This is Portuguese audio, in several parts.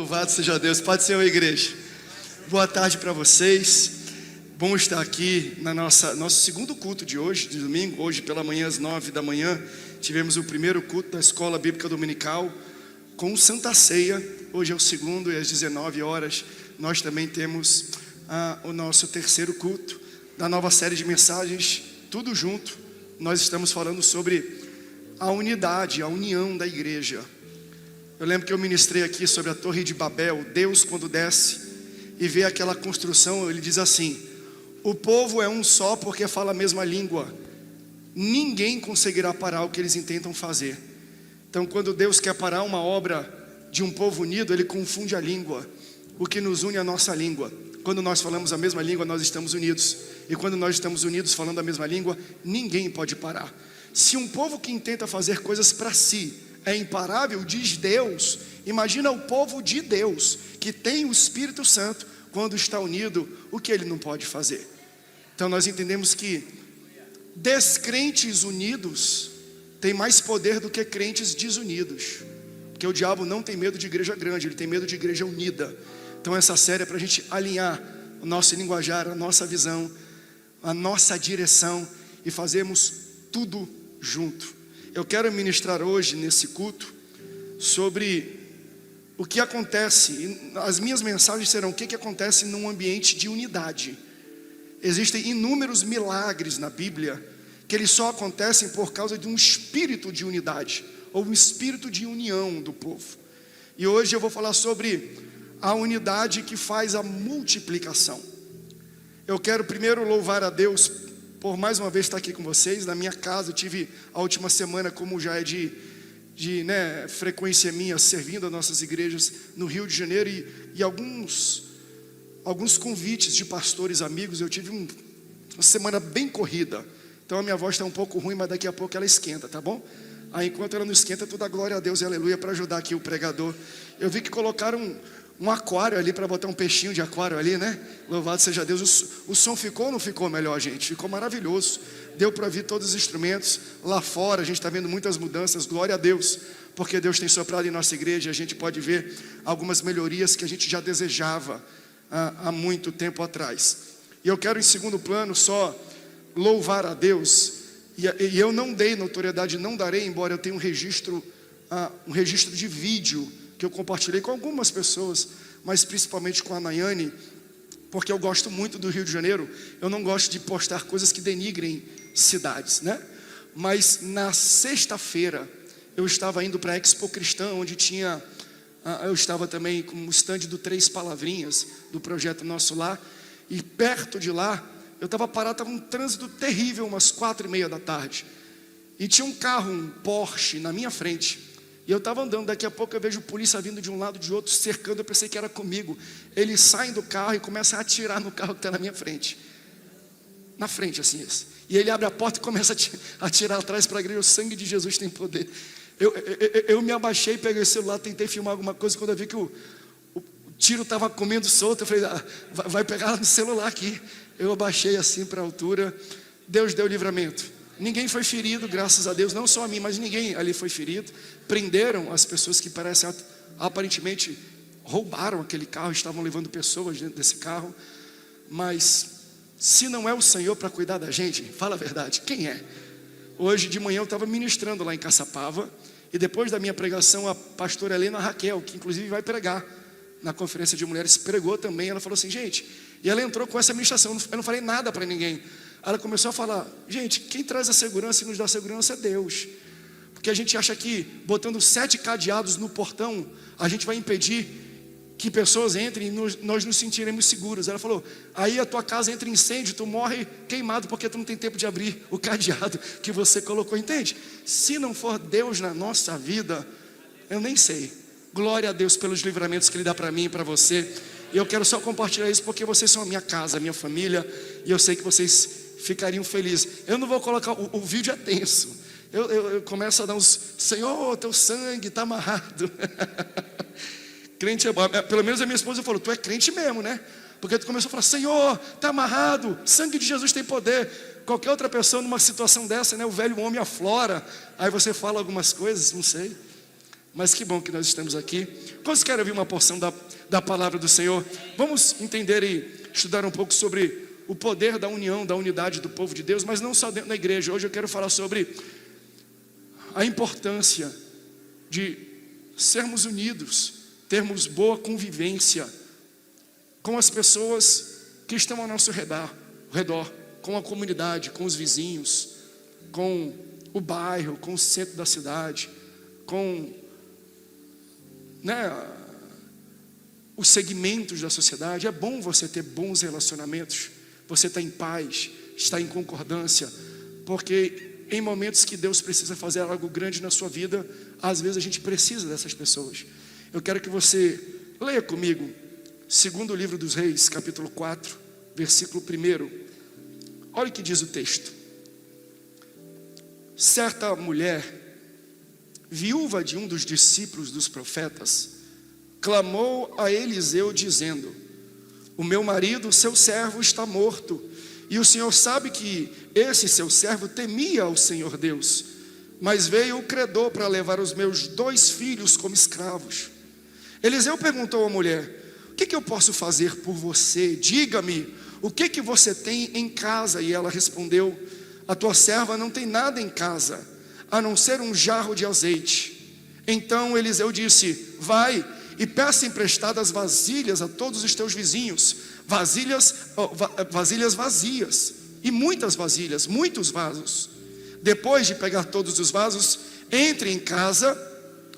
Louvado seja Deus. Pode ser, igreja. Boa tarde para vocês. Bom estar aqui na nosso segundo culto de hoje, de domingo. Hoje pela manhã, às 9 da manhã, tivemos o primeiro culto da Escola Bíblica Dominical com Santa Ceia. Hoje é o segundo e às 19 horas nós também temos o nosso terceiro culto da nova série de mensagens, tudo junto. Nós estamos falando sobre a unidade, a união da igreja. Eu lembro que eu ministrei aqui sobre a Torre de Babel. Deus, quando desce e vê aquela construção, ele diz assim: o povo é um só porque fala a mesma língua. Ninguém conseguirá parar o que eles intentam fazer. Então, quando Deus quer parar uma obra de um povo unido, ele confunde a língua. O que nos une é a nossa língua. Quando nós falamos a mesma língua, nós estamos unidos. E quando nós estamos unidos falando a mesma língua, ninguém pode parar. Se um povo que intenta fazer coisas para si é imparável, diz Deus, imagina o povo de Deus, que tem o Espírito Santo, quando está unido, o que ele não pode fazer? Então nós entendemos que descrentes unidos têm mais poder do que crentes desunidos, porque o diabo não tem medo de igreja grande, ele tem medo de igreja unida. Então essa série é para a gente alinhar o nosso linguajar, a nossa visão, a nossa direção e fazermos tudo junto. Eu quero ministrar hoje nesse culto sobre o que acontece. As minhas mensagens serão o que acontece num ambiente de unidade. Existem inúmeros milagres na Bíblia que eles só acontecem por causa de um espírito de unidade, ou um espírito de união do povo. E hoje eu vou falar sobre a unidade que faz a multiplicação. Eu quero primeiro louvar a Deus por mais uma vez estar aqui com vocês. Na minha casa eu tive a última semana, como já é de frequência minha, servindo as nossas igrejas no Rio de Janeiro, e alguns convites de pastores amigos. Eu tive uma semana bem corrida, então a minha voz está um pouco ruim, mas daqui a pouco ela esquenta, tá bom? Aí enquanto ela não esquenta, tu dá glória a Deus e aleluia para ajudar aqui o pregador. Eu vi que colocaram um aquário ali para botar um peixinho de aquário ali, né? Louvado seja Deus. O som ficou ou não ficou melhor, gente? Ficou maravilhoso. Deu para ouvir todos os instrumentos. Lá fora a gente está vendo muitas mudanças. Glória a Deus, porque Deus tem soprado em nossa igreja. A gente pode ver algumas melhorias que a gente já desejava há muito tempo atrás. E eu quero, em segundo plano, só louvar a Deus. E eu não dei notoriedade, não darei, embora eu tenha um registro de vídeo que eu compartilhei com algumas pessoas, mas principalmente com a Nayane, porque eu gosto muito do Rio de Janeiro. Eu não gosto de postar coisas que denigrem cidades, né? Mas na sexta-feira eu estava indo para a Expo Cristã, onde eu estava também com o stand do Três Palavrinhas, do projeto nosso lá, e perto de lá eu estava parado, estava um trânsito terrível, umas 4:30 da tarde, e tinha um carro, um Porsche na minha frente. E eu estava andando, daqui a pouco eu vejo polícia vindo de um lado e de outro, cercando. Eu pensei que era comigo. Eles saem do carro e começam a atirar no carro que está na minha frente. Na frente, assim, esse. E ele abre a porta e começa a atirar atrás para a igreja. O sangue de Jesus tem poder. Eu me abaixei, peguei o celular, tentei filmar alguma coisa. Quando eu vi que o tiro estava comendo solto, eu falei: vai pegar no celular aqui. Eu abaixei assim para a altura. Deus deu livramento. Ninguém foi ferido, graças a Deus. Não só a mim, mas ninguém ali foi ferido. Prenderam as pessoas que parecem aparentemente roubaram aquele carro, estavam levando pessoas dentro desse carro. Mas se não é o Senhor para cuidar da gente, fala a verdade, quem é? Hoje de manhã eu estava ministrando lá em Caçapava, e depois da minha pregação, a pastora Helena Raquel, que inclusive vai pregar na conferência de mulheres, pregou também. Ela falou assim: gente, e ela entrou com essa ministração. Eu não falei nada para ninguém. Ela começou a falar: gente, quem traz a segurança e nos dá a segurança é Deus. Porque a gente acha que botando 7 cadeados no portão, a gente vai impedir que pessoas entrem e nós nos sentiremos seguros. Ela falou: aí a tua casa entra em incêndio, tu morre queimado porque tu não tem tempo de abrir o cadeado que você colocou. Entende? Se não for Deus na nossa vida, eu nem sei. Glória a Deus pelos livramentos que Ele dá para mim e para você. E eu quero só compartilhar isso porque vocês são a minha casa, a minha família, e eu sei que vocês ficariam felizes. Eu não vou colocar, o vídeo é tenso. Eu começo a dar uns: Senhor, teu sangue está amarrado. Crente é bom. Pelo menos a minha esposa falou: tu é crente mesmo, né? Porque tu começou a falar: Senhor, está amarrado, sangue de Jesus tem poder. Qualquer outra pessoa numa situação dessa, né? O velho homem aflora. Aí você fala algumas coisas, não sei. Mas que bom que nós estamos aqui. Quantos querem ouvir uma porção da palavra do Senhor? Vamos entender e estudar um pouco sobre o poder da união, da unidade do povo de Deus, mas não só dentro da igreja. Hoje eu quero falar sobre a importância de sermos unidos, termos boa convivência com as pessoas que estão ao nosso redor, com a comunidade, com os vizinhos, com o bairro, com o centro da cidade, com os segmentos da sociedade. É bom você ter bons relacionamentos, você estar em paz, estar em concordância, porque em momentos que Deus precisa fazer algo grande na sua vida, às vezes a gente precisa dessas pessoas. Eu quero que você leia comigo, segundo livro dos Reis, capítulo 4, versículo 1. Olha o que diz o texto. Certa mulher, viúva de um dos discípulos dos profetas, clamou a Eliseu dizendo: o meu marido, seu servo, está morto, e o Senhor sabe que esse seu servo temia ao Senhor Deus, mas veio o credor para levar os meus 2 filhos como escravos. Eliseu perguntou à mulher: o que eu posso fazer por você? Diga-me, o que você tem em casa? E ela respondeu: a tua serva não tem nada em casa, a não ser um jarro de azeite. Então Eliseu disse: vai e peça emprestadas vasilhas a todos os teus vizinhos, vasilhas vazias, e muitas vasilhas, muitos vasos. Depois de pegar todos os vasos, entre em casa,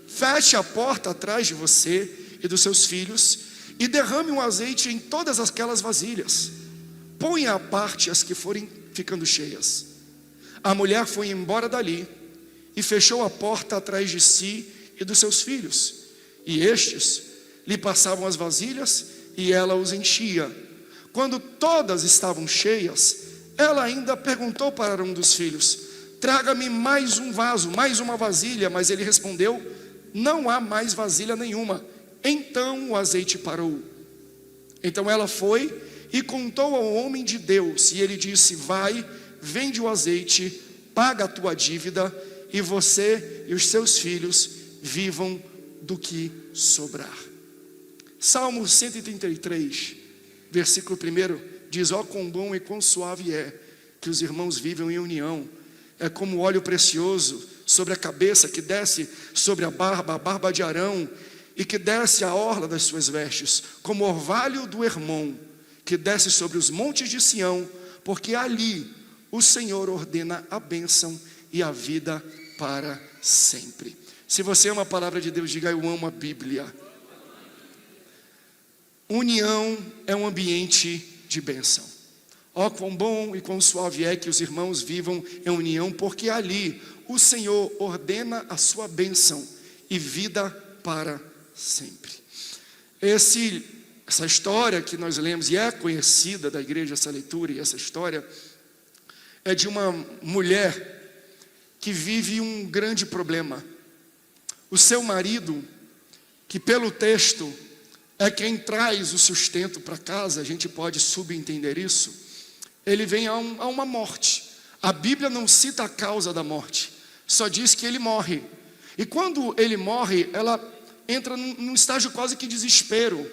feche a porta atrás de você e dos seus filhos, e derrame um azeite em todas aquelas vasilhas. Ponha à parte as que forem ficando cheias. A mulher foi embora dali e fechou a porta atrás de si e dos seus filhos, e estes lhe passavam as vasilhas e ela os enchia. Quando todas estavam cheias, ela ainda perguntou para um dos filhos: traga-me mais um vaso, mais uma vasilha. Mas ele respondeu: não há mais vasilha nenhuma. Então o azeite parou. Então ela foi e contou ao homem de Deus, e ele disse: vai, vende o azeite, paga a tua dívida, e você e os seus filhos vivam do que sobrar. Salmo 133, versículo 1 diz: ó, quão bom e quão suave é que os irmãos vivam em união. É como óleo precioso sobre a cabeça, que desce sobre a barba de Arão, e que desce a orla das suas vestes, como orvalho do Hermon, que desce sobre os montes de Sião, porque ali o Senhor ordena a bênção e a vida para sempre. Se você ama a palavra de Deus, diga: eu amo a Bíblia. União é um ambiente de bênção. Ó, quão bom e quão suave é que os irmãos vivam em união, porque ali o Senhor ordena a sua bênção e vida para sempre. Essa história que nós lemos, e é conhecida da igreja, essa leitura e essa história, é de uma mulher que vive um grande problema. O seu marido, que pelo texto é quem traz o sustento para casa, a gente pode subentender isso, ele vem a uma morte. A Bíblia não cita a causa da morte, só diz que ele morre. E quando ele morre, ela entra num estágio quase que desespero.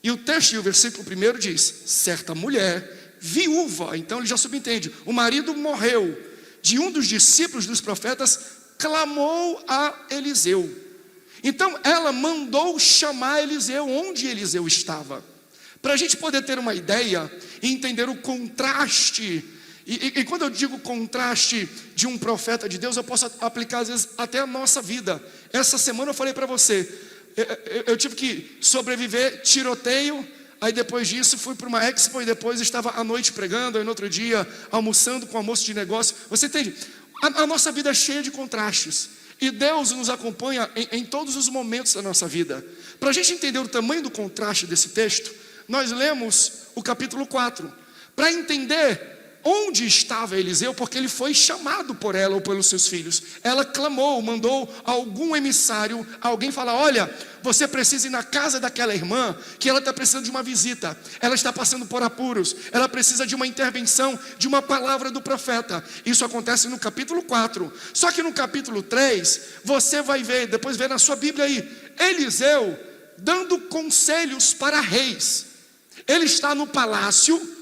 E o texto e o versículo 1 diz: certa mulher, viúva, então ele já subentende, o marido morreu, de um dos discípulos dos profetas, clamou a Eliseu. Então ela mandou chamar Eliseu onde Eliseu estava, para a gente poder ter uma ideia e entender o contraste. E quando eu digo contraste de um profeta de Deus, eu posso aplicar às vezes até a nossa vida. Essa semana eu falei para você, eu tive que sobreviver tiroteio, aí depois disso fui para uma expo, e depois estava à noite pregando, aí no outro dia almoçando com almoço de negócio. Você entende? A nossa vida é cheia de contrastes, e Deus nos acompanha em todos os momentos da nossa vida. Para a gente entender o tamanho do contraste desse texto, nós lemos o capítulo 4, para entender onde estava Eliseu, porque ele foi chamado por ela ou pelos seus filhos. Ela clamou, mandou algum emissário, alguém falar: olha, você precisa ir na casa daquela irmã, que ela está precisando de uma visita, ela está passando por apuros, ela precisa de uma intervenção, de uma palavra do profeta. Isso acontece no capítulo 4, só que no capítulo 3, você vai ver, depois vê na sua Bíblia aí, Eliseu dando conselhos para reis. Ele está no palácio,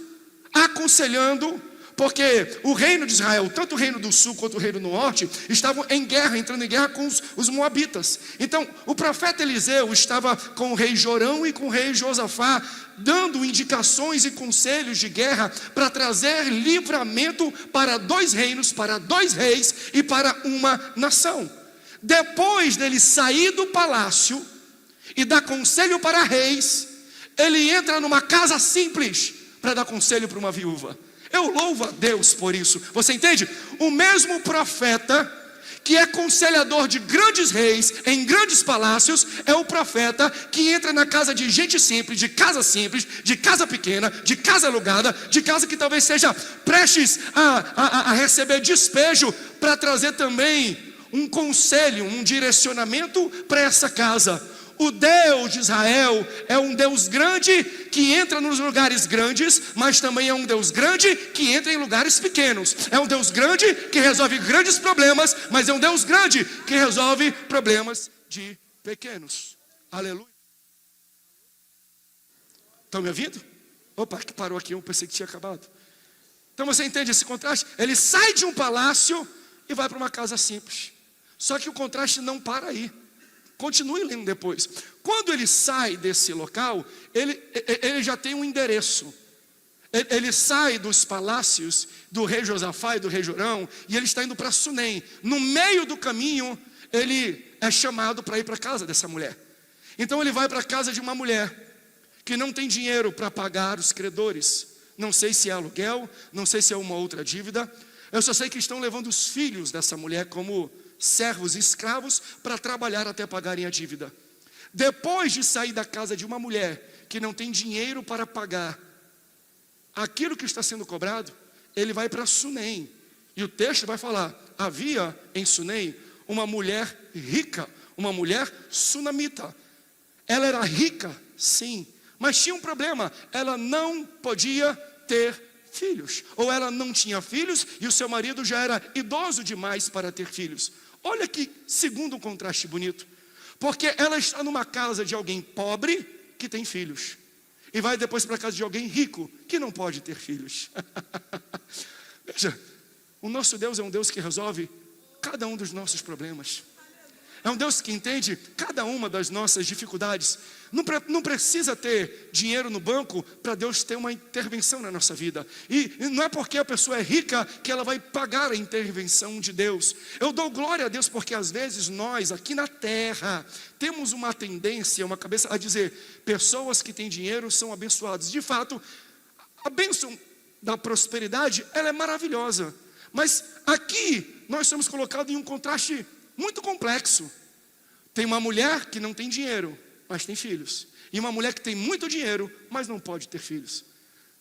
aconselhando, porque o reino de Israel, tanto o reino do sul quanto o reino do norte, estavam em guerra, entrando em guerra com os moabitas. Então o profeta Eliseu estava com o rei Jorão e com o rei Josafá, dando indicações e conselhos de guerra, para trazer livramento para 2 reinos, para 2 reis e para uma nação. Depois dele sair do palácio e dar conselho para reis, ele entra numa casa simples para dar conselho para uma viúva. Eu louvo a Deus por isso. Você entende? O mesmo profeta que é conselhador de grandes reis em grandes palácios é o profeta que entra na casa de gente simples, de casa pequena, de casa alugada, de casa que talvez seja prestes a receber despejo, para trazer também um conselho, um direcionamento para essa casa. O Deus de Israel é um Deus grande que entra nos lugares grandes, mas também é um Deus grande que entra em lugares pequenos. É um Deus grande que resolve grandes problemas, mas é um Deus grande que resolve problemas de pequenos. Aleluia. Estão me ouvindo? Opa, que parou aqui, eu pensei que tinha acabado. Então você entende esse contraste? Ele sai de um palácio e vai para uma casa simples. Só que o contraste não para aí. Continue lendo depois. Quando ele sai desse local, ele já tem um endereço. Ele sai dos palácios do rei Josafá e do rei Jorão, e ele está indo para Sunem. No meio do caminho, ele é chamado para ir para a casa dessa mulher. Então ele vai para a casa de uma mulher que não tem dinheiro para pagar os credores. Não sei se é aluguel, não sei se é uma outra dívida. Eu só sei que estão levando os filhos dessa mulher como servos e escravos para trabalhar até pagarem a dívida. Depois de sair da casa de uma mulher que não tem dinheiro para pagar aquilo que está sendo cobrado, ele vai para Sunem. E o texto vai falar: havia em Sunem uma mulher rica, uma mulher sunamita. Ela era rica, sim, mas tinha um problema: ela não podia ter filhos, ou ela não tinha filhos e o seu marido já era idoso demais para ter filhos. Olha que segundo contraste bonito, porque ela está numa casa de alguém pobre que tem filhos, e vai depois para a casa de alguém rico que não pode ter filhos. Veja, o nosso Deus é um Deus que resolve cada um dos nossos problemas. É um Deus que entende cada uma das nossas dificuldades. Não precisa ter dinheiro no banco para Deus ter uma intervenção na nossa vida. E não é porque a pessoa é rica que ela vai pagar a intervenção de Deus. Eu dou glória a Deus porque às vezes nós aqui na terra temos uma tendência, uma cabeça a dizer: pessoas que têm dinheiro são abençoadas. De fato, a bênção da prosperidade, ela é maravilhosa. Mas aqui nós somos colocados em um contraste muito complexo. Tem uma mulher que não tem dinheiro, mas tem filhos. E uma mulher que tem muito dinheiro, mas não pode ter filhos.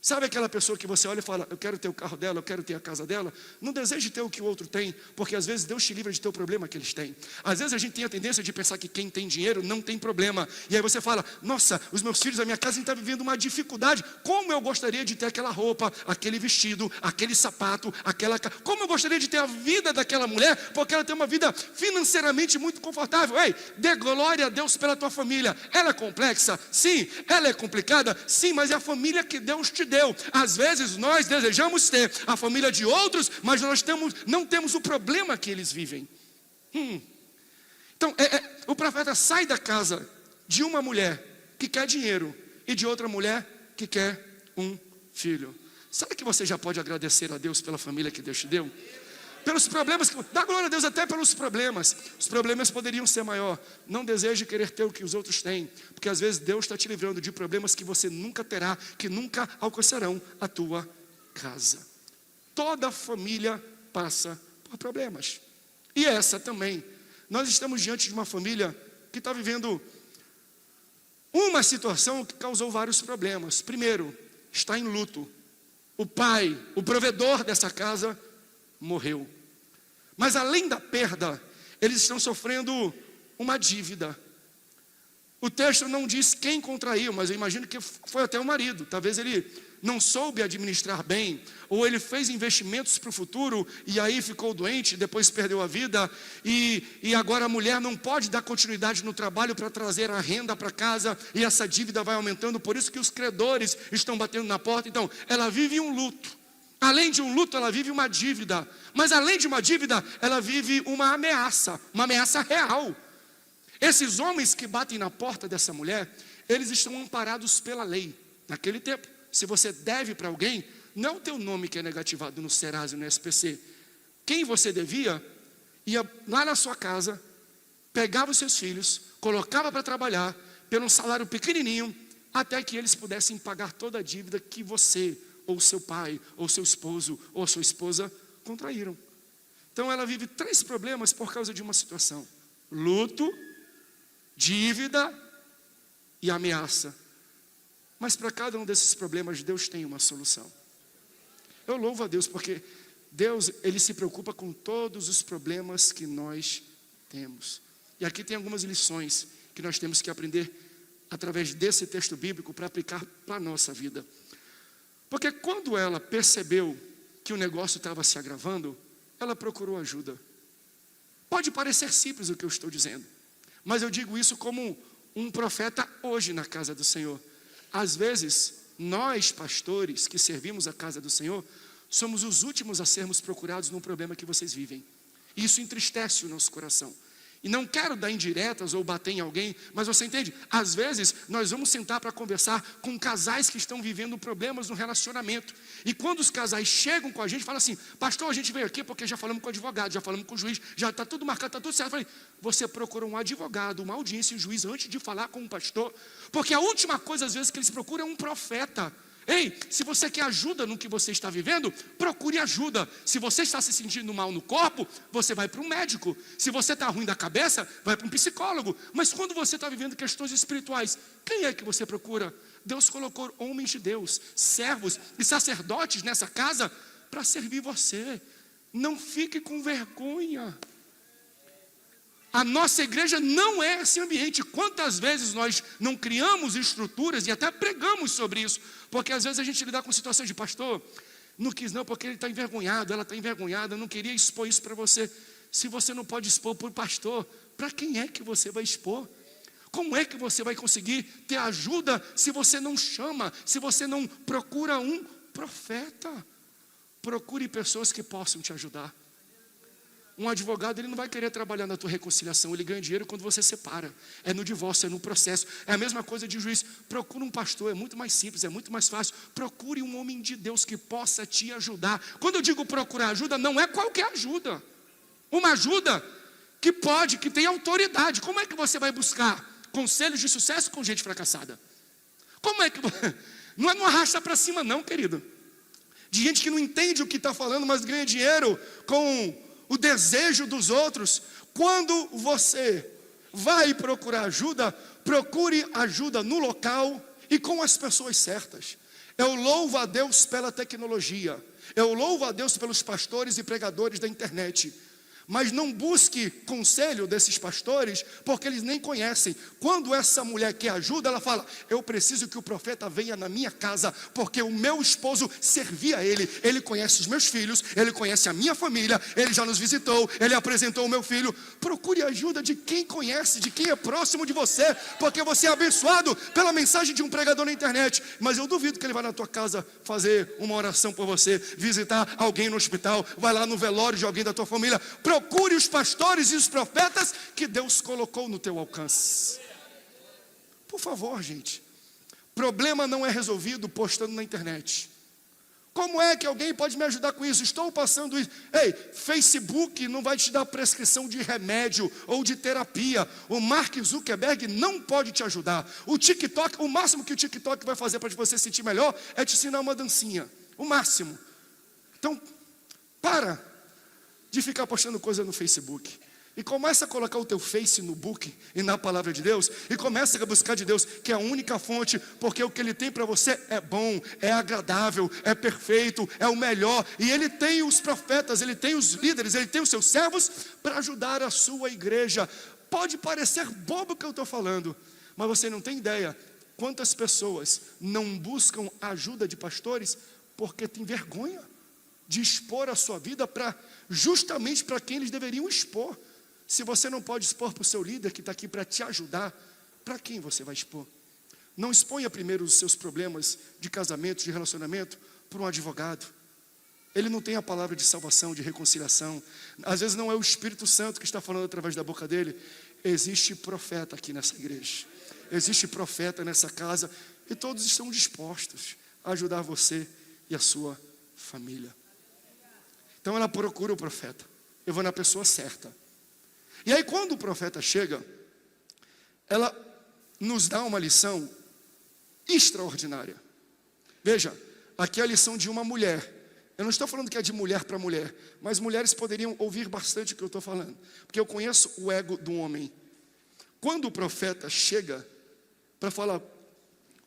Sabe aquela pessoa que você olha e fala: eu quero ter o carro dela, eu quero ter a casa dela. Não deseje ter o que o outro tem, porque às vezes Deus te livra de ter o problema que eles têm. Às vezes a gente tem a tendência de pensar que quem tem dinheiro não tem problema. E aí você fala: nossa, os meus filhos, a minha casa está vivendo uma dificuldade. Como eu gostaria de ter aquela roupa, aquele vestido, aquele sapato, como eu gostaria de ter a vida daquela mulher, porque ela tem uma vida financeiramente muito confortável. Ei, dê glória a Deus pela tua família. Ela é complexa? Sim. Ela é complicada? Sim, mas é a família que Deus te deu. Às vezes nós desejamos ter a família de outros, mas nós não temos o problema que eles vivem. Então o profeta sai da casa de uma mulher que quer dinheiro e de outra mulher que quer um filho. Sabe que você já pode agradecer a Deus pela família que Deus te deu? Pelos problemas, dá glória a Deus até pelos problemas. Os problemas poderiam ser maior. Não deseje querer ter o que os outros têm, porque às vezes Deus está te livrando de problemas que você nunca terá, que nunca alcançarão a tua casa. Toda família passa por problemas. E essa também. Nós estamos diante de uma família que está vivendo uma situação que causou vários problemas. Primeiro, está em luto. o pai, o provedor dessa casa, morreu. Mas além da perda, eles estão sofrendo uma dívida. O texto não diz quem contraiu, mas eu imagino que foi até o marido. Talvez ele não soube administrar bem, ou ele fez investimentos para o futuro, e aí ficou doente, depois perdeu a vida, e agora a mulher não pode dar continuidade no trabalho para trazer a renda para casa, e essa dívida vai aumentando, por isso que os credores estão batendo na porta. Então, ela vive um luto. Além de um luto, ela vive uma dívida. Mas além de uma dívida, ela vive uma ameaça real. Esses homens que batem na porta dessa mulher, eles estão amparados pela lei. Naquele tempo, se você deve para alguém, não é o teu nome que é negativado no Serasa e no SPC. Quem você devia, ia lá na sua casa, pegava os seus filhos, colocava para trabalhar, pelo um salário pequenininho, até que eles pudessem pagar toda a dívida que você, ou seu pai, ou seu esposo, ou sua esposa contraíram. Então ela vive 3 problemas por causa de uma situação: luto, dívida e ameaça. Mas para cada um desses problemas, Deus tem uma solução. Eu louvo a Deus, porque Deus, Ele se preocupa com todos os problemas que nós temos. E aqui tem algumas lições que nós temos que aprender através desse texto bíblico para aplicar para a nossa vida. Porque quando ela percebeu que o negócio estava se agravando, ela procurou ajuda. Pode parecer simples o que eu estou dizendo, mas eu digo isso como um profeta hoje na casa do Senhor. Às vezes, nós pastores que servimos a casa do Senhor, somos os últimos a sermos procurados num problema que vocês vivem. Isso entristece o nosso coração. E não quero dar indiretas ou bater em alguém, mas você entende? Às vezes, nós vamos sentar para conversar com casais que estão vivendo problemas no relacionamento. E quando os casais chegam com a gente, falam assim: pastor, a gente veio aqui porque já falamos com o advogado, já falamos com o juiz, já está tudo marcado, está tudo certo. Eu falei: você procura um advogado, uma audiência e um juiz antes de falar com um pastor? Porque a última coisa, às vezes, que eles procuram é um profeta. Ei, se você quer ajuda no que você está vivendo, procure ajuda. Se você está se sentindo mal no corpo, você vai para um médico. Se você está ruim da cabeça, vai para um psicólogo. Mas quando você está vivendo questões espirituais, quem é que você procura? Deus colocou homens de Deus, servos e sacerdotes nessa casa para servir você. Não fique com vergonha. A nossa igreja não é esse ambiente. Quantas vezes nós não criamos estruturas e até pregamos sobre isso, porque às vezes a gente lida com situações de: pastor, não quis não, porque ele está envergonhado, ela está envergonhada, eu não queria expor isso para você. Se você não pode expor para o pastor, para quem é que você vai expor? Como é que você vai conseguir ter ajuda se você não chama, se você não procura um profeta? Procure pessoas que possam te ajudar. Um advogado, ele não vai querer trabalhar na tua reconciliação, ele ganha dinheiro quando você separa. É no divórcio, é no processo. É a mesma coisa de juiz. Procura um pastor, é muito mais simples, é muito mais fácil. Procure um homem de Deus que possa te ajudar. Quando eu digo procurar ajuda, não é qualquer ajuda. Uma ajuda que pode, que tem autoridade. Como é que você vai buscar conselhos de sucesso com gente fracassada? Como é que... Não é no arrasta para cima não, querido. De gente que não entende o que está falando, mas ganha dinheiro com o desejo dos outros. Quando você vai procurar ajuda, procure ajuda no local e com as pessoas certas. Eu louvo a Deus pela tecnologia, eu louvo a Deus pelos pastores e pregadores da internet. Mas não busque conselho desses pastores, porque eles nem conhecem. Quando essa mulher quer ajuda, ela fala: eu preciso que o profeta venha na minha casa, porque o meu esposo servia a ele. Ele conhece os meus filhos, ele conhece a minha família, ele já nos visitou, ele apresentou o meu filho. Procure ajuda de quem conhece, de quem é próximo de você, porque você é abençoado pela mensagem de um pregador na internet. Mas eu duvido que ele vai na tua casa fazer uma oração por você, visitar alguém no hospital, vai lá no velório de alguém da tua família. Procure os pastores e os profetas que Deus colocou no teu alcance. Por favor, gente. Problema não é resolvido postando na internet. Como é que alguém pode me ajudar com isso? Estou passando isso. Ei, Facebook não vai te dar prescrição de remédio ou de terapia. O Mark Zuckerberg não pode te ajudar. O TikTok, o máximo que o TikTok vai fazer para você se sentir melhor é te ensinar uma dancinha. O máximo. Então, para de ficar postando coisa no Facebook. E começa a colocar o teu face no book e na palavra de Deus. E começa a buscar de Deus, que é a única fonte. Porque o que Ele tem para você é bom, é agradável, é perfeito, é o melhor. E Ele tem os profetas, Ele tem os líderes, Ele tem os seus servos para ajudar a sua igreja. Pode parecer bobo o que eu estou falando, mas você não tem ideia quantas pessoas não buscam a ajuda de pastores porque tem vergonha de expor a sua vida justamente para quem eles deveriam expor. Se você não pode expor para o seu líder que está aqui para te ajudar, para quem você vai expor? Não exponha primeiro os seus problemas de casamento, de relacionamento, para um advogado. Ele não tem a palavra de salvação, de reconciliação. Às vezes não é o Espírito Santo que está falando através da boca dele. Existe profeta aqui nessa igreja. Existe profeta nessa casa. E todos estão dispostos a ajudar você e a sua família. Então ela procura o profeta. Eu vou na pessoa certa. E aí quando o profeta chega, ela nos dá uma lição extraordinária. Veja, aqui é a lição de uma mulher. Eu não estou falando que é de mulher para mulher, mas mulheres poderiam ouvir bastante o que eu estou falando, porque eu conheço o ego do homem. Quando o profeta chega para falar, o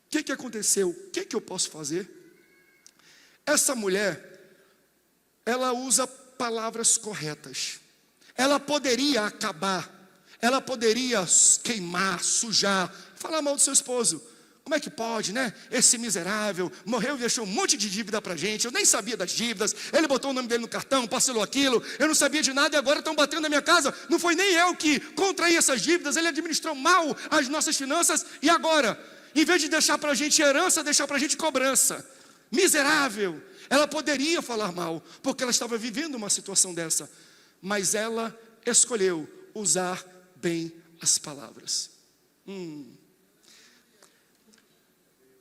que aconteceu? O que eu posso fazer? Essa mulher, ela usa palavras corretas. Ela poderia acabar, ela poderia queimar, sujar, falar mal do seu esposo. Como é que pode, né? Esse miserável morreu e deixou um monte de dívida pra gente. Eu nem sabia das dívidas. Ele botou o nome dele no cartão, parcelou aquilo. Eu não sabia de nada e agora estão batendo na minha casa. Não foi nem eu que contraí essas dívidas. Ele administrou mal as nossas finanças. E agora, em vez de deixar pra gente herança, deixar pra gente cobrança. Miserável. Ela poderia falar mal, porque ela estava vivendo uma situação dessa. Mas ela escolheu usar bem as palavras.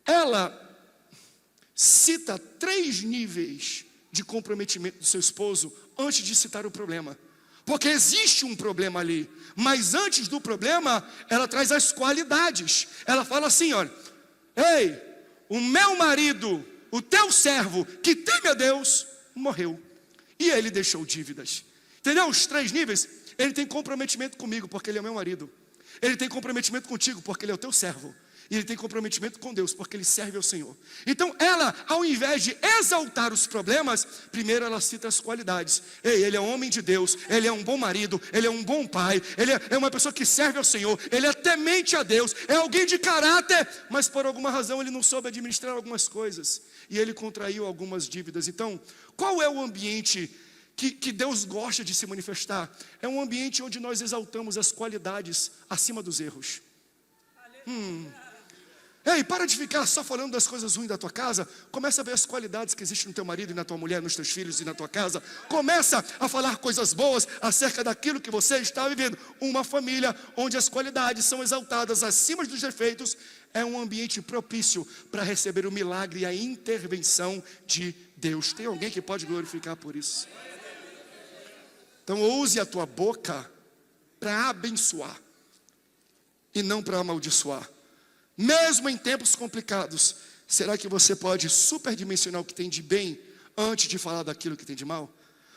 Ela cita 3 níveis de comprometimento do seu esposo antes de citar o problema. Porque existe um problema ali, mas antes do problema, ela traz as qualidades. Ela fala assim, olha, ei, o meu marido, o teu servo, que teme a Deus, morreu. E ele deixou dívidas. Entendeu? Os 3 níveis. Ele tem comprometimento comigo, porque ele é meu marido. Ele tem comprometimento contigo, porque ele é o teu servo. E ele tem comprometimento com Deus, porque ele serve ao Senhor. Então ela, ao invés de exaltar os problemas, primeiro ela cita as qualidades. Ei, ele é homem de Deus, ele é um bom marido, ele é um bom pai, ele é uma pessoa que serve ao Senhor, ele é temente a Deus, é alguém de caráter, mas por alguma razão ele não soube administrar algumas coisas. E ele contraiu algumas dívidas. Então, qual é o ambiente que Deus gosta de se manifestar? É um ambiente onde nós exaltamos as qualidades acima dos erros. Ei, para de ficar só falando das coisas ruins da tua casa. Começa a ver as qualidades que existem no teu marido e na tua mulher, nos teus filhos e na tua casa. Começa a falar coisas boas acerca daquilo que você está vivendo. Uma família onde as qualidades são exaltadas acima dos defeitos é um ambiente propício para receber o milagre e a intervenção de Deus. Tem alguém que pode glorificar por isso? Então use a tua boca para abençoar e não para amaldiçoar. Mesmo em tempos complicados, será que você pode superdimensionar o que tem de bem antes de falar daquilo que tem de mal?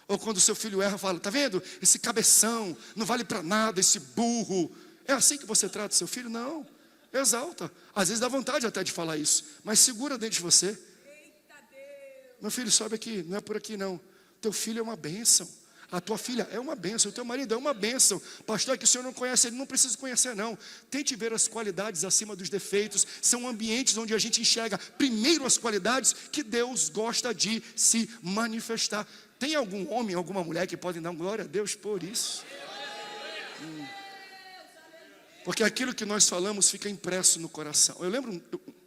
Ou quando o seu filho erra, fala, tá vendo? Esse cabeção, não vale para nada, esse burro. É assim que você trata o seu filho? Não, exalta. Às vezes dá vontade até de falar isso, mas segura dentro de você. Meu filho, sobe aqui, não é por aqui não. Teu filho é uma bênção. A tua filha é uma bênção, o teu marido é uma bênção. Pastor, é que o senhor não conhece, ele não precisa conhecer não. Tente ver as qualidades acima dos defeitos. São ambientes onde a gente enxerga primeiro as qualidades que Deus gosta de se manifestar. Tem algum homem, alguma mulher que podem dar glória a Deus por isso? Porque aquilo que nós falamos fica impresso no coração. Eu lembro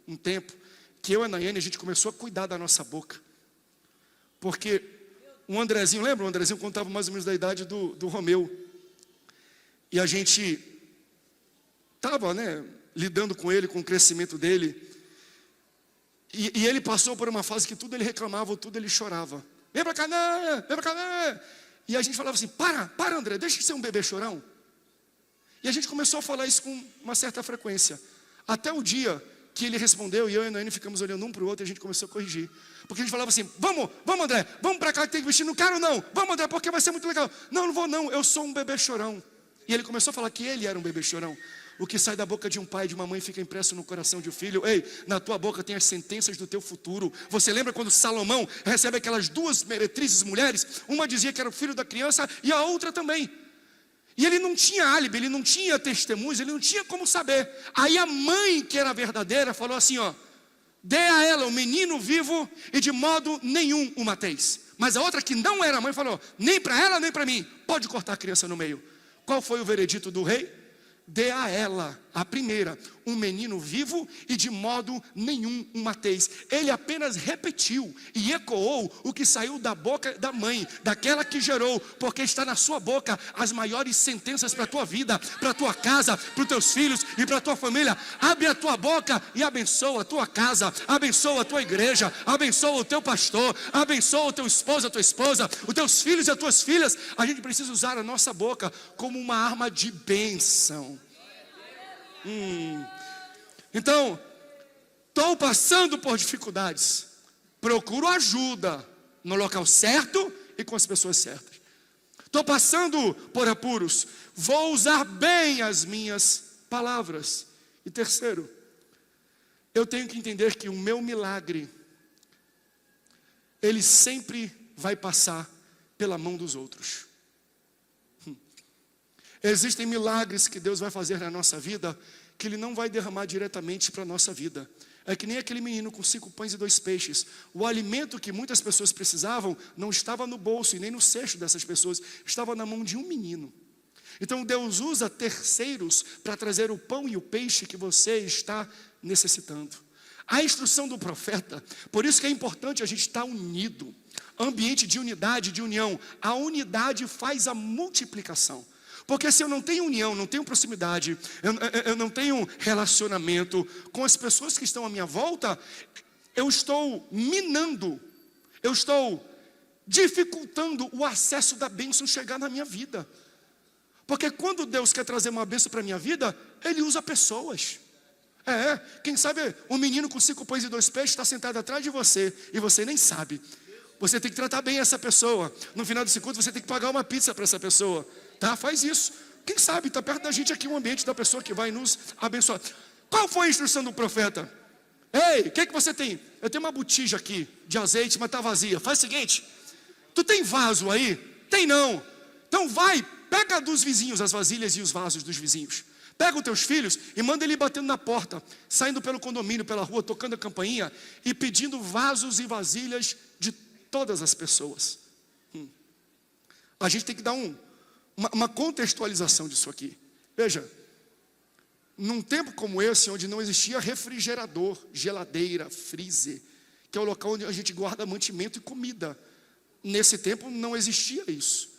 um tempo que eu e a Nayane, a gente começou a cuidar da nossa boca. Porque o Andrezinho, lembra? O Andrezinho contava mais ou menos da idade do Romeu. E a gente estava, lidando com ele, com o crescimento dele. E ele passou por uma fase que tudo ele reclamava, tudo ele chorava. Vem pra cá, não, vem pra cá, não. E a gente falava assim, para André, deixa de ser um bebê chorão. E a gente começou a falar isso com uma certa frequência. Até o dia que ele respondeu, e eu e a Noemi ficamos olhando um para o outro, e a gente começou a corrigir. Porque a gente falava assim, vamos André, vamos para cá que tem que vestir, não quero não. Vamos André, porque vai ser muito legal. Não vou não, eu sou um bebê chorão. E ele começou a falar que ele era um bebê chorão. O que sai da boca de um pai e de uma mãe fica impresso no coração de um filho. Ei, na tua boca tem as sentenças do teu futuro. Você lembra quando Salomão recebe aquelas duas meretrizes mulheres? Uma dizia que era o filho da criança e a outra também. E ele não tinha álibi, ele não tinha testemunhos, ele não tinha como saber. Aí a mãe, que era verdadeira, falou assim, ó: dê a ela o menino vivo e de modo nenhum o mateis. Mas a outra, que não era a mãe, falou: nem para ela nem para mim, pode cortar a criança no meio. Qual foi o veredito do rei? Dê a ela, a primeira, um menino vivo e de modo nenhum o mateis. Ele apenas repetiu e ecoou o que saiu da boca da mãe, daquela que gerou, porque está na sua boca as maiores sentenças para a tua vida, para a tua casa, para os teus filhos e para a tua família. Abre a tua boca e abençoa a tua casa, abençoa a tua igreja, abençoa o teu pastor, abençoa o teu esposo, a tua esposa, os teus filhos e as tuas filhas. A gente precisa usar a nossa boca como uma arma de bênção. Então, estou passando por dificuldades, procuro ajuda no local certo e com as pessoas certas. Estou passando por apuros, vou usar bem as minhas palavras. E terceiro, eu tenho que entender que o meu milagre, ele sempre vai passar pela mão dos outros. Existem milagres que Deus vai fazer na nossa vida que Ele não vai derramar diretamente para a nossa vida. É que nem aquele menino com 5 pães e 2 peixes. O alimento que muitas pessoas precisavam não estava no bolso e nem no cesto dessas pessoas, estava na mão de um menino. Então Deus usa terceiros para trazer o pão e o peixe que você está necessitando. A instrução do profeta, por isso que é importante a gente estar unido. Ambiente de unidade, de união. A unidade faz a multiplicação. Porque se eu não tenho união, não tenho proximidade, eu não tenho relacionamento com as pessoas que estão à minha volta, eu estou minando, eu estou dificultando o acesso da bênção chegar na minha vida. Porque quando Deus quer trazer uma bênção para a minha vida, Ele usa pessoas. Quem sabe um menino com 5 pães e 2 peixes está sentado atrás de você e você nem sabe. Você tem que tratar bem essa pessoa. No final desse culto você tem que pagar uma pizza para essa pessoa. Tá? Faz isso. Quem sabe está perto da gente aqui um ambiente da pessoa que vai nos abençoar. Qual foi a instrução do profeta? Ei, o que você tem? Eu tenho uma botija aqui de azeite, mas está vazia. Faz o seguinte: tu tem vaso aí? Tem não. Então vai, pega dos vizinhos as vasilhas e os vasos dos vizinhos. Pega os teus filhos e manda ele batendo na porta, saindo pelo condomínio, pela rua, tocando a campainha e pedindo vasos e vasilhas de todas as pessoas. A gente tem que dar uma contextualização disso aqui. Veja, num tempo como esse, onde não existia refrigerador, geladeira, freezer, que é o local onde a gente guarda mantimento e comida, nesse tempo não existia isso.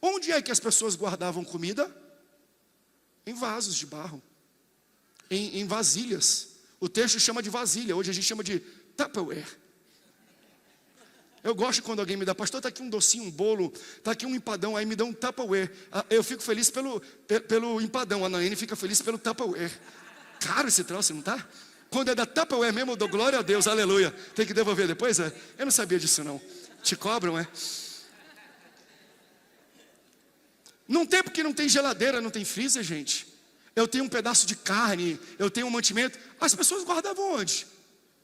Onde é que as pessoas guardavam comida? Em vasos de barro, em vasilhas. O texto chama de vasilha, hoje a gente chama de Tupperware. Eu gosto quando alguém me dá: pastor, está aqui um docinho, um bolo, está aqui um empadão, aí me dá um Tupperware. Eu fico feliz pelo empadão, a Naine fica feliz pelo Tupperware. Caro esse troço, não está? Quando é da Tupperware mesmo, eu dou glória a Deus, aleluia. Tem que devolver depois? Eu não sabia disso não. Te cobram, Num tempo que não tem geladeira, não tem freezer, gente, eu tenho um pedaço de carne, eu tenho um mantimento. As pessoas guardavam onde?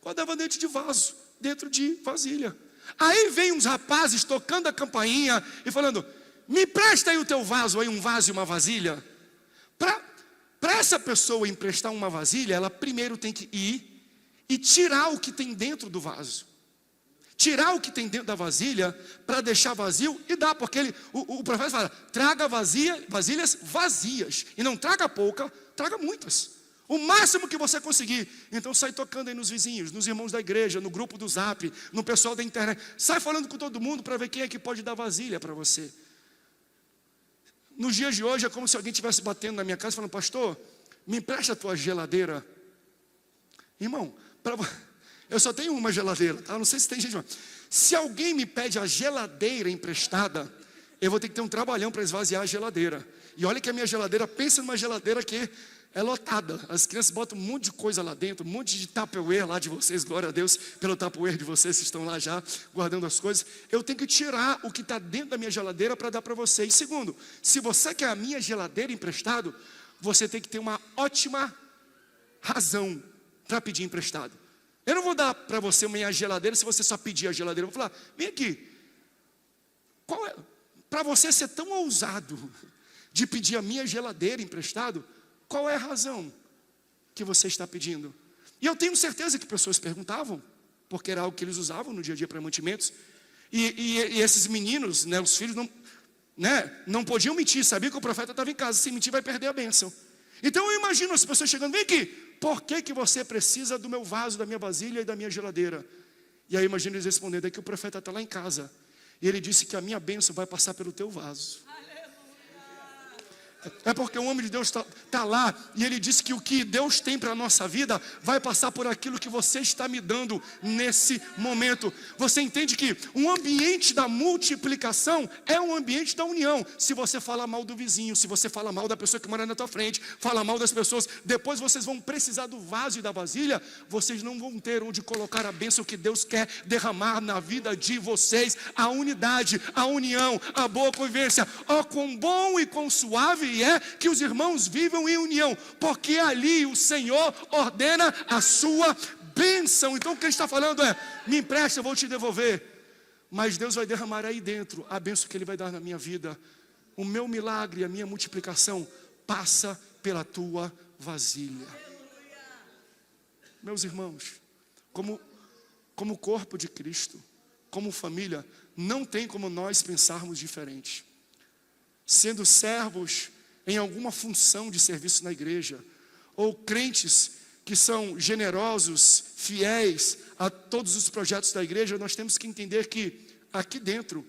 Guardavam dentro de vaso, dentro de vasilha. Aí vem uns rapazes tocando a campainha e falando: me presta aí o teu vaso, aí um vaso e uma vasilha. Para essa pessoa emprestar uma vasilha, ela primeiro tem que ir e tirar o que tem dentro do vaso. Tirar o que tem dentro da vasilha para deixar vazio e dar, porque o profeta fala: traga vasilhas vazias, e não traga pouca, traga muitas. O máximo que você conseguir. Então sai tocando aí nos vizinhos, nos irmãos da igreja, no grupo do Zap, no pessoal da internet. Sai falando com todo mundo para ver quem é que pode dar vasilha para você. Nos dias de hoje é como se alguém estivesse batendo na minha casa falando: pastor, me empresta a tua geladeira. Irmão, eu só tenho uma geladeira, tá? Não sei se tem gente. Se alguém me pede a geladeira emprestada, eu vou ter que ter um trabalhão para esvaziar a geladeira. E olha que a minha geladeira, pensa numa geladeira que é lotada. As crianças botam um monte de coisa lá dentro, um monte de Tupperware lá de vocês. Glória a Deus pelo Tupperware de vocês que estão lá já guardando as coisas. Eu tenho que tirar o que está dentro da minha geladeira para dar para vocês. Segundo, se você quer a minha geladeira emprestado, você tem que ter uma ótima razão para pedir emprestado. Eu não vou dar para você a minha geladeira se você só pedir a geladeira. Eu vou falar, vem aqui. Qual é? Para você ser tão ousado de pedir a minha geladeira emprestado, qual é a razão que você está pedindo? E eu tenho certeza que pessoas perguntavam, porque era algo que eles usavam no dia a dia para mantimentos. E esses meninos, né, os filhos, não podiam mentir, sabiam que o profeta estava em casa. Se mentir, vai perder a bênção. Então eu imagino as pessoas chegando, vem aqui, por que você precisa do meu vaso, da minha vasilha e da minha geladeira? E aí eu imagino eles respondendo, é que o profeta está lá em casa, e ele disse que a minha bênção vai passar pelo teu vaso. É porque o homem de Deus está lá, e ele disse que o que Deus tem para a nossa vida vai passar por aquilo que você está me dando nesse momento. Você entende que um ambiente da multiplicação é um ambiente da união. Se você fala mal do vizinho, se você fala mal da pessoa que mora na tua frente, fala mal das pessoas, depois vocês vão precisar do vaso e da vasilha, vocês não vão ter onde colocar a bênção que Deus quer derramar na vida de vocês. A unidade, a união, a boa convivência. Ó, quão bom e quão suave é que os irmãos vivam em união, porque ali o Senhor ordena a sua bênção. Então o que ele está falando é, me empresta, eu vou te devolver, mas Deus vai derramar aí dentro a bênção que Ele vai dar na minha vida. O meu milagre, a minha multiplicação passa pela tua vasilha. Meus irmãos, como corpo de Cristo, como família, não tem como nós pensarmos diferente. Sendo servos em alguma função de serviço na igreja, ou crentes que são generosos, fiéis a todos os projetos da igreja, nós temos que entender que aqui dentro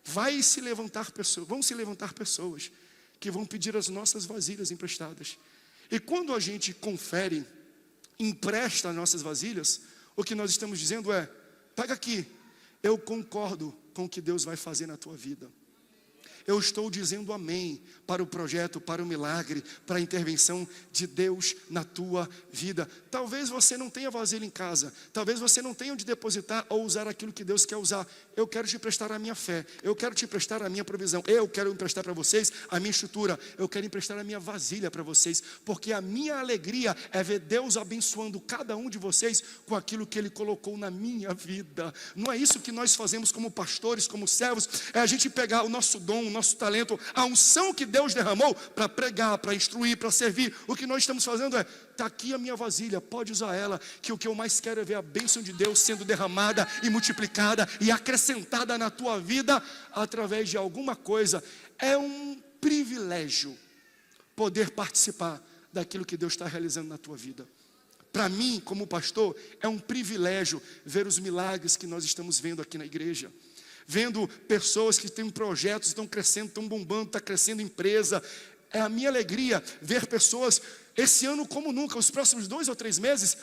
vão se levantar pessoas que vão pedir as nossas vasilhas emprestadas. E quando a gente confere, empresta as nossas vasilhas, o que nós estamos dizendo é, pega aqui, eu concordo com o que Deus vai fazer na tua vida. Eu estou dizendo amém para o projeto, para o milagre, para a intervenção de Deus na tua vida. Talvez você não tenha vasilha em casa, talvez você não tenha onde depositar ou usar aquilo que Deus quer usar. Eu quero te emprestar a minha fé, eu quero te emprestar a minha provisão, eu quero emprestar para vocês a minha estrutura, eu quero emprestar a minha vasilha para vocês, porque a minha alegria é ver Deus abençoando cada um de vocês com aquilo que Ele colocou na minha vida. Não é isso que nós fazemos como pastores, como servos, é a gente pegar o nosso dom, o nosso talento, a unção que Deus derramou para pregar, para instruir, para servir. O que nós estamos fazendo é, está aqui a minha vasilha, pode usar ela, que o que eu mais quero é ver a bênção de Deus sendo derramada e multiplicada e acrescentada na tua vida através de alguma coisa. É um privilégio poder participar daquilo que Deus está realizando na tua vida. Para mim, como pastor, é um privilégio ver os milagres que nós estamos vendo aqui na igreja. Vendo pessoas que têm projetos, estão crescendo, estão bombando, está crescendo empresa. É a minha alegria ver pessoas, esse ano como nunca, os próximos 2 ou 3 meses,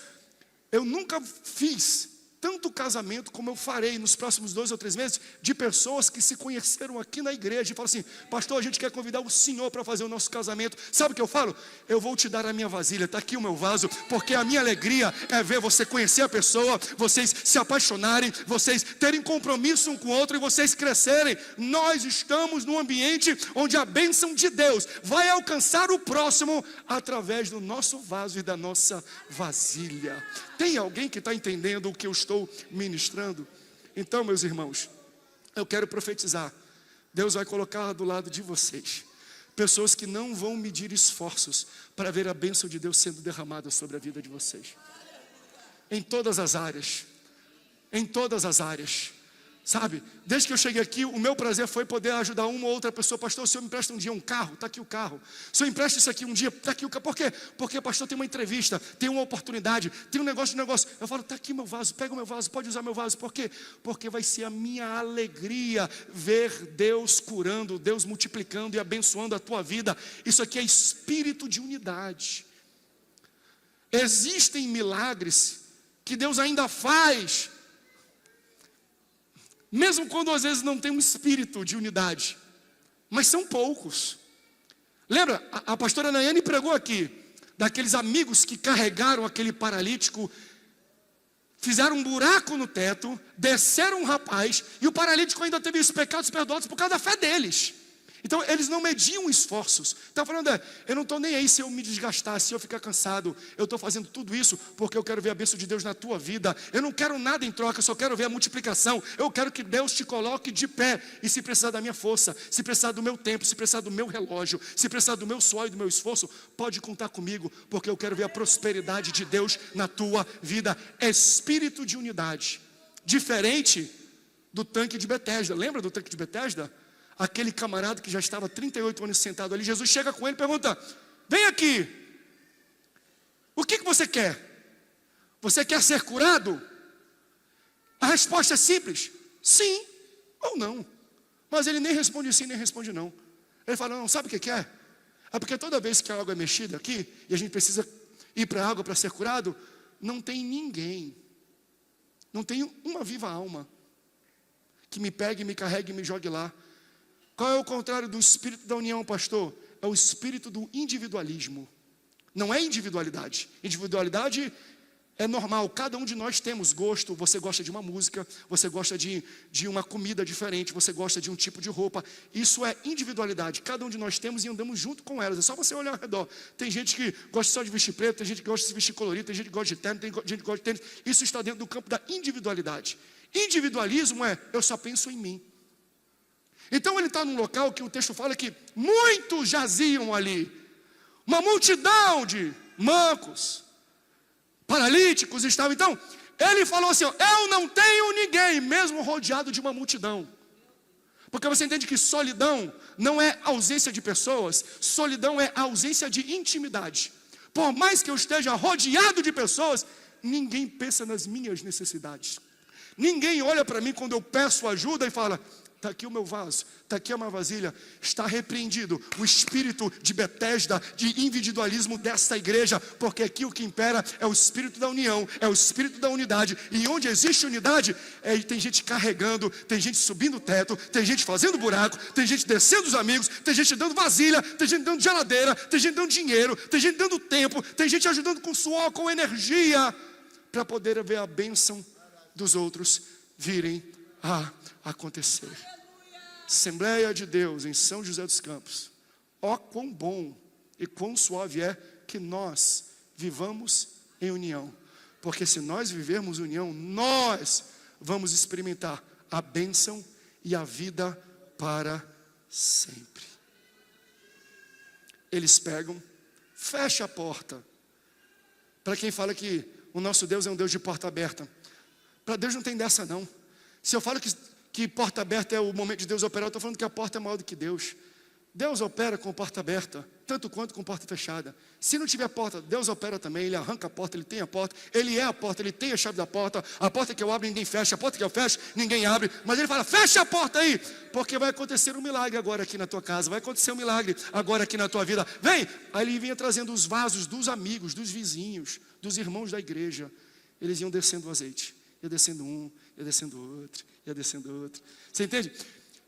eu nunca fiz tanto casamento como eu farei nos próximos 2 ou 3 meses, de pessoas que se conheceram aqui na igreja e falam assim, pastor, a gente quer convidar o senhor para fazer o nosso casamento. Sabe o que eu falo? Eu vou te dar a minha vasilha, está aqui o meu vaso, porque a minha alegria é ver você conhecer a pessoa, vocês se apaixonarem, vocês terem compromisso um com o outro e vocês crescerem. Nós estamos num ambiente onde a bênção de Deus vai alcançar o próximo através do nosso vaso e da nossa vasilha. Tem alguém que está entendendo o que eu estou ministrando? Então, meus irmãos, eu quero profetizar. Deus vai colocar do lado de vocês pessoas que não vão medir esforços para ver a bênção de Deus sendo derramada sobre a vida de vocês. Em todas as áreas. Em todas as áreas. Sabe, desde que eu cheguei aqui, o meu prazer foi poder ajudar uma ou outra pessoa. Pastor, o senhor me empresta um dia um carro? Está aqui o carro. O senhor empresta isso aqui um dia? Está aqui o carro. Por quê? Porque, pastor, tem uma entrevista, tem uma oportunidade, tem um negócio. Eu falo, está aqui meu vaso, pega o meu vaso, pode usar meu vaso. Por quê? Porque vai ser a minha alegria ver Deus curando, Deus multiplicando e abençoando a tua vida. Isso aqui é espírito de unidade. Existem milagres que Deus ainda faz, mesmo quando às vezes não tem um espírito de unidade, mas são poucos. Lembra, a pastora Nayane pregou aqui, daqueles amigos que carregaram aquele paralítico, fizeram um buraco no teto, desceram um rapaz, e o paralítico ainda teve os pecados perdoados por causa da fé deles. Então eles não mediam esforços. Está falando, eu não estou nem aí se eu me desgastar, se eu ficar cansado. Eu estou fazendo tudo isso porque eu quero ver a bênção de Deus na tua vida. Eu não quero nada em troca, eu só quero ver a multiplicação. Eu quero que Deus te coloque de pé. E se precisar da minha força, se precisar do meu tempo, se precisar do meu relógio, se precisar do meu suor e do meu esforço, pode contar comigo, porque eu quero ver a prosperidade de Deus na tua vida. Espírito de unidade, diferente do tanque de Betesda. Lembra do tanque de Betesda? Aquele camarada que já estava 38 anos sentado ali, Jesus chega com ele e pergunta: vem aqui, o que você quer? Você quer ser curado? A resposta é simples, sim ou não. Mas ele nem responde sim, nem responde não. Ele fala, não, sabe o que é? É porque toda vez que a água é mexida aqui, e a gente precisa ir para a água para ser curado, não tem ninguém, não tem uma viva alma que me pegue, me carregue e me jogue lá. Qual é o contrário do espírito da união, pastor? É o espírito do individualismo. Não é individualidade. Individualidade é normal. Cada um de nós temos gosto. Você gosta de uma música, você gosta de uma comida diferente, você gosta de um tipo de roupa. Isso é individualidade. Cada um de nós temos e andamos junto com elas. É só você olhar ao redor. Tem gente que gosta só de vestir preto, tem gente que gosta de se vestir colorido, tem gente que gosta de terno, tem gente que gosta de tênis. Isso está dentro do campo da individualidade. Individualismo é, eu só penso em mim. Então ele está num local que o texto fala que muitos jaziam ali. Uma multidão de mancos, paralíticos estavam. Então, ele falou assim, eu não tenho ninguém, mesmo rodeado de uma multidão. Porque você entende que solidão não é ausência de pessoas, solidão é ausência de intimidade. Por mais que eu esteja rodeado de pessoas, ninguém pensa nas minhas necessidades. Ninguém olha para mim quando eu peço ajuda e fala, está aqui o meu vaso, está aqui uma vasilha. Está repreendido o espírito de Betesda, de individualismo desta igreja, porque aqui o que impera é o espírito da união, é o espírito da unidade. E onde existe unidade, tem gente carregando, tem gente subindo o teto, tem gente fazendo buraco, tem gente descendo os amigos, tem gente dando vasilha, tem gente dando geladeira, tem gente dando dinheiro, tem gente dando tempo, tem gente ajudando com suor, com energia, para poder ver a bênção dos outros virem a acontecer. Assembleia de Deus em São José dos Campos, ó quão bom e quão suave é que nós vivamos em união, porque se nós vivermos união, nós vamos experimentar a bênção e a vida para sempre. Eles pegam, fecha a porta. Para quem fala que o nosso Deus é um Deus de porta aberta, para Deus não tem dessa não. Se eu falo que porta aberta é o momento de Deus operar, eu estou falando que a porta é maior do que Deus. Deus opera com porta aberta, tanto quanto com porta fechada. Se não tiver porta, Deus opera também. Ele arranca a porta, Ele tem a porta, Ele é a porta, Ele tem a chave da porta. A porta que eu abro, ninguém fecha. A porta que eu fecho, ninguém abre. Mas Ele fala, fecha a porta aí, porque vai acontecer um milagre agora aqui na tua casa. Vai acontecer um milagre agora aqui na tua vida. Vem! Aí Ele vinha trazendo os vasos dos amigos, dos vizinhos, dos irmãos da igreja. Eles iam descendo o azeite. Ia descendo um, ia descendo outro, ia descendo outro. Você entende?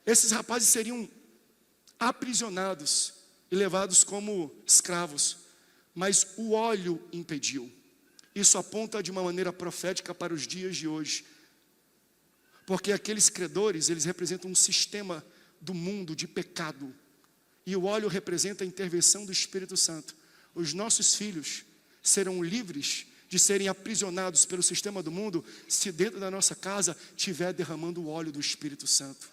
Esses rapazes seriam aprisionados e levados como escravos, mas o óleo impediu. Isso aponta de uma maneira profética para os dias de hoje, porque aqueles credores, eles representam um sistema do mundo de pecado, e o óleo representa a intervenção do Espírito Santo. Os nossos filhos serão livres de serem aprisionados pelo sistema do mundo, se dentro da nossa casa estiver derramando o óleo do Espírito Santo.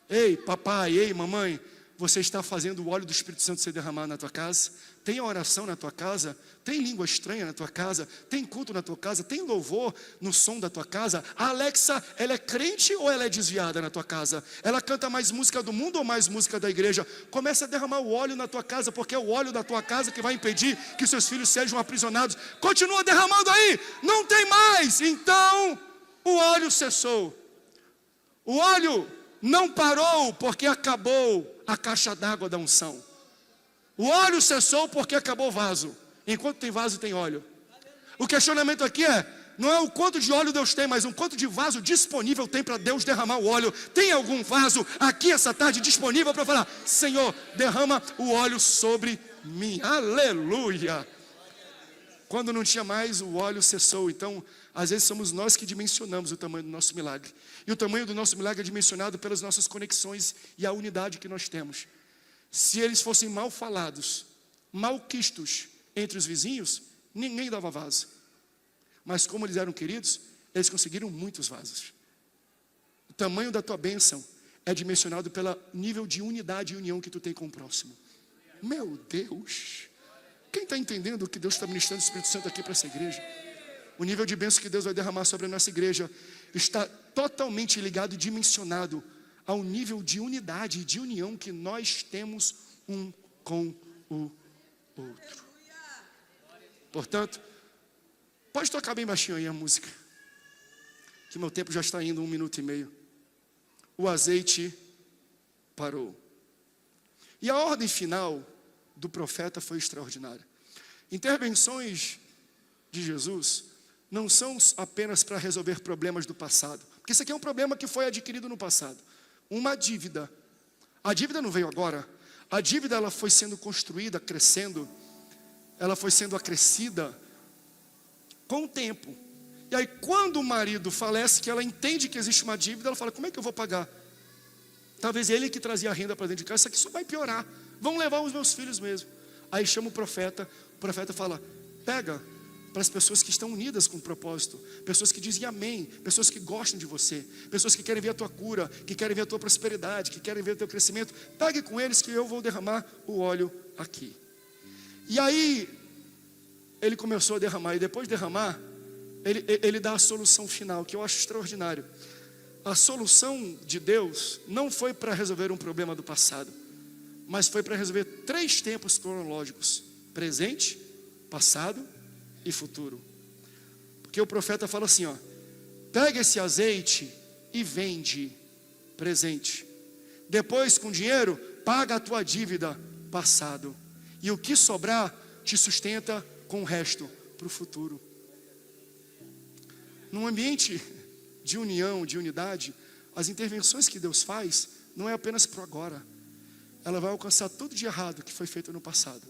Ei, papai, ei, mamãe, você está fazendo o óleo do Espírito Santo ser derramado na tua casa? Tem oração na tua casa? Tem língua estranha na tua casa? Tem culto na tua casa? Tem louvor no som da tua casa? A Alexa, ela é crente ou ela é desviada na tua casa? Ela canta mais música do mundo ou mais música da igreja? Começa a derramar o óleo na tua casa, porque é o óleo da tua casa que vai impedir que seus filhos sejam aprisionados. Continua derramando aí, não tem mais. Então, o óleo cessou. O óleo não parou porque acabou a caixa d'água da unção. O óleo cessou porque acabou o vaso. Enquanto tem vaso, tem óleo. O questionamento aqui não é o quanto de óleo Deus tem, mas o quanto de vaso disponível tem para Deus derramar o óleo. Tem algum vaso aqui essa tarde disponível para falar, Senhor, derrama o óleo sobre Aleluia! Quando não tinha mais, o óleo cessou. Então, às vezes somos nós que dimensionamos o tamanho do nosso milagre. E o tamanho do nosso milagre é dimensionado pelas nossas conexões e a unidade que nós temos. Se eles fossem mal falados, malquistos entre os vizinhos, ninguém dava vaso. Mas como eles eram queridos, eles conseguiram muitos vasos. O tamanho da tua bênção é dimensionado pelo nível de unidade e união que tu tem com o próximo. Meu Deus! Quem está entendendo o que Deus está ministrando o Espírito Santo aqui para essa igreja? O nível de bênção que Deus vai derramar sobre a nossa igreja está totalmente ligado e dimensionado ao nível de unidade e de união que nós temos um com o outro. Portanto, pode tocar bem baixinho aí a música, que meu tempo já está indo 1 minuto e meio. O azeite parou. E a ordem final do profeta foi extraordinária. Intervenções de Jesus não são apenas para resolver problemas do passado, porque isso aqui é um problema que foi adquirido no passado. Uma dívida. A dívida não veio agora. A dívida, ela foi sendo construída, crescendo, ela foi sendo acrescida com o tempo. E aí quando o marido falece, que ela entende que existe uma dívida, ela fala, como é que eu vou pagar? Talvez ele que trazia a renda para dentro de casa, isso aqui só vai piorar, vão levar os meus filhos mesmo. Aí chama o profeta fala, pega para as pessoas que estão unidas com o propósito, pessoas que dizem amém, pessoas que gostam de você, pessoas que querem ver a tua cura, que querem ver a tua prosperidade, que querem ver o teu crescimento, pegue com eles que eu vou derramar o óleo aqui. E aí ele começou a derramar, e depois de derramar, ele dá a solução final, que eu acho extraordinário. A solução de Deus não foi para resolver um problema do passado, mas foi para resolver 3 tempos cronológicos: presente, passado e futuro. Porque o profeta fala assim, ó, pega esse azeite e vende, presente. Depois, com dinheiro, paga a tua dívida, passado. E o que sobrar, te sustenta com o resto para o futuro. Num ambiente de união, de unidade, as intervenções que Deus faz não é apenas para agora. Ela vai alcançar tudo de errado que foi feito no passado.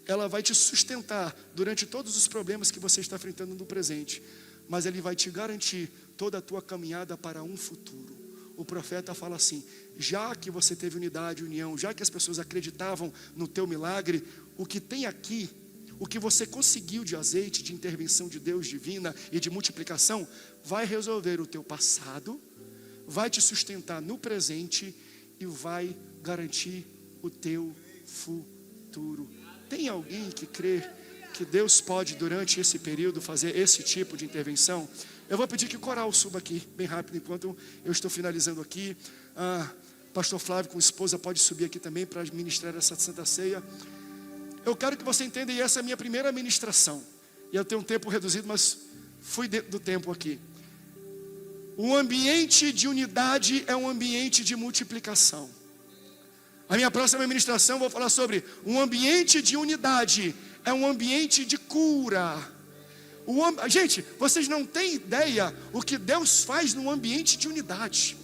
Ela vai te sustentar durante todos os problemas que você está enfrentando no presente. Mas Ele vai te garantir toda a tua caminhada para um futuro. O profeta fala assim, já que você teve unidade, união, já que as pessoas acreditavam no teu milagre, o que tem aqui, o que você conseguiu de azeite, de intervenção de Deus divina e de multiplicação, vai resolver o teu passado, vai te sustentar no presente e vai garantir o teu futuro. Tem alguém que crê que Deus pode, durante esse período, fazer esse tipo de intervenção? Eu vou pedir que o coral suba aqui, bem rápido, enquanto eu estou finalizando aqui. Pastor Flávio com esposa pode subir aqui também para ministrar essa Santa Ceia. Eu quero que você entenda, e essa é a minha primeira ministração. E eu tenho um tempo reduzido, mas fui dentro do tempo aqui. O ambiente de unidade é um ambiente de multiplicação. A minha próxima ministração, vou falar sobre um ambiente de unidade, é um ambiente de cura. Gente, vocês não têm ideia o que Deus faz num ambiente de unidade.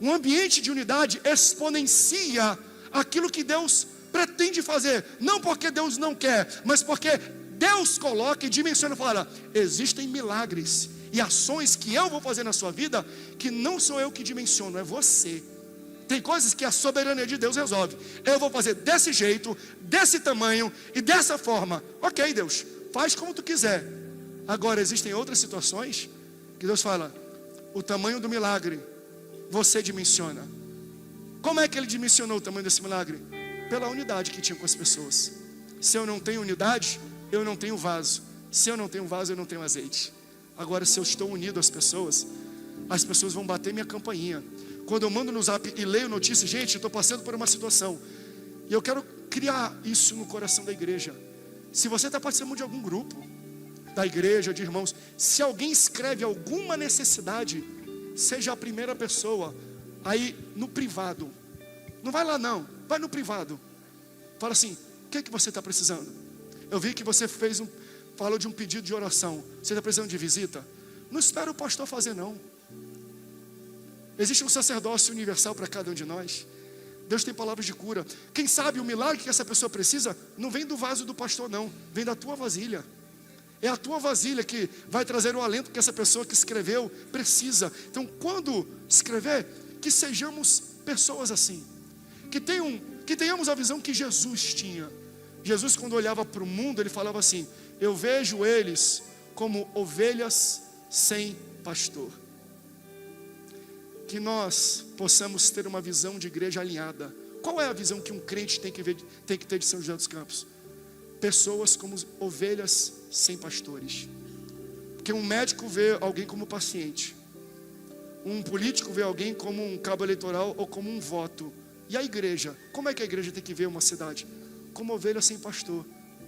Um ambiente de unidade exponencia aquilo que Deus pretende fazer. Não porque Deus não quer, mas porque Deus coloca e dimensiona e fala, existem milagres e ações que eu vou fazer na sua vida, que não sou eu que dimensiono, é você. Tem coisas que a soberania de Deus resolve. Eu vou fazer desse jeito, desse tamanho e dessa forma. Ok, Deus, faz como tu quiser. Agora, existem outras situações que Deus fala, o tamanho do milagre, você dimensiona. Como é que Ele dimensionou o tamanho desse milagre? Pela unidade que tinha com as pessoas. Se eu não tenho unidade, eu não tenho vaso. Se eu não tenho vaso, eu não tenho azeite. Agora, se eu estou unido às pessoas, as pessoas vão bater minha campainha. Quando eu mando no zap e leio notícia, gente, eu estou passando por uma situação, e eu quero criar isso no coração da igreja. Se você está participando de algum grupo da igreja, de irmãos, se alguém escreve alguma necessidade, seja a primeira pessoa, aí no privado, não vai lá não, vai no privado, fala assim, o que é que você está precisando? Eu vi que você falou de um pedido de oração, você está precisando de visita? Não espera o pastor fazer não. Existe um sacerdócio universal para cada um de nós. Deus tem palavras de cura. Quem sabe o milagre que essa pessoa precisa não vem do vaso do pastor, não, vem da tua vasilha. É a tua vasilha que vai trazer o alento que essa pessoa que escreveu precisa. Então, quando escrever, que sejamos pessoas assim, que tenhamos a visão que Jesus tinha. Jesus, quando olhava para o mundo, ele falava assim: eu vejo eles como ovelhas sem pastor. Que nós possamos ter uma visão de igreja alinhada. Qual é a visão que um crente tem que ter de São José dos Campos? Pessoas como ovelhas sem pastores. Porque um médico vê alguém como paciente, um político vê alguém como um cabo eleitoral ou como um voto. E a igreja? Como é que a igreja tem que ver uma cidade? Como ovelha sem pastor.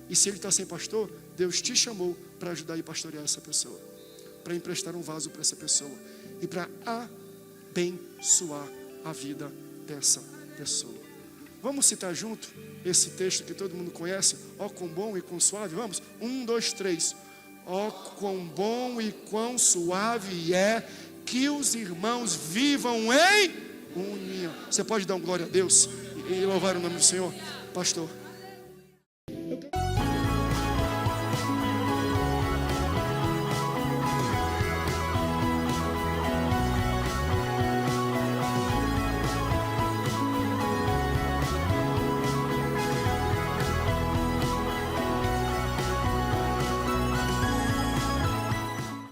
E se ele está sem pastor, Deus te chamou para ajudar e pastorear essa pessoa, para emprestar um vaso para essa pessoa e para abençoar a vida dessa pessoa. Vamos citar junto esse texto que todo mundo conhece? Ó quão bom e quão suave. Vamos? 1, 2, 3. Ó quão bom e quão suave é que os irmãos vivam em união. Você pode dar um glória a Deus e louvar o nome do Senhor? Pastor.